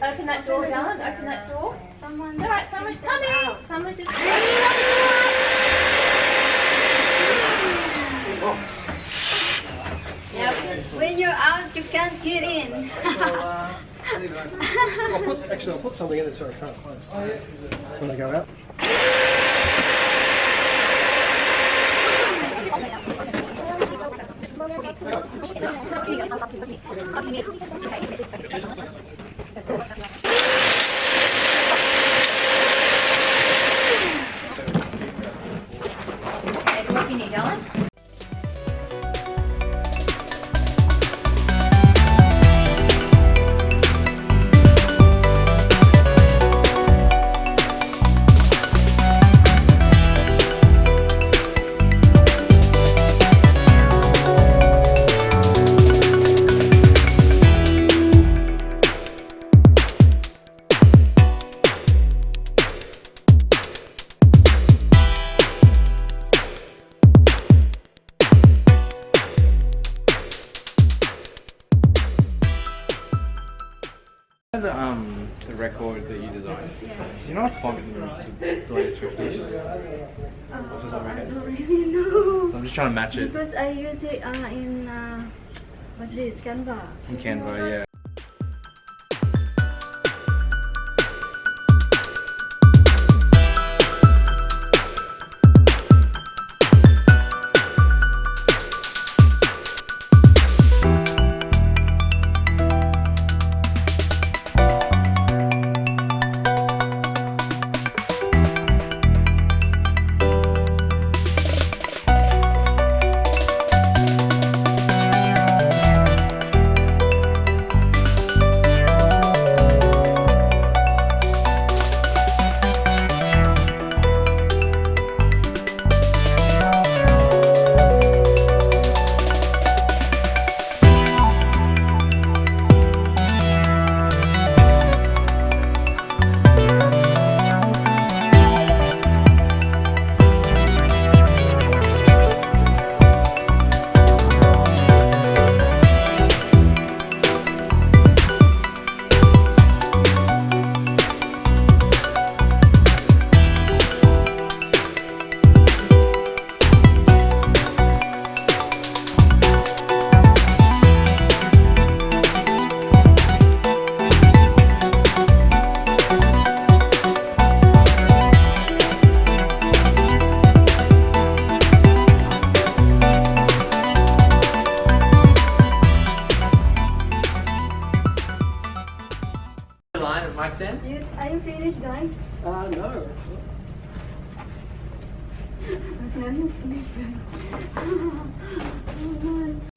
Open that door, darling. Open that door. Someone's It's alright, someone's coming. Someone's just When you're out, you can't get in. I'll put something in it so it can't close. When they go out. Guys, what do you need, darling? The record that you designed. You know what font the latest 50 is? I don't really know. I'm just trying to match it Because I use it in, what's this, Canva. in Canva, yeah. Dude, are you finished, guys? No. I'm finished, guys. Oh, man.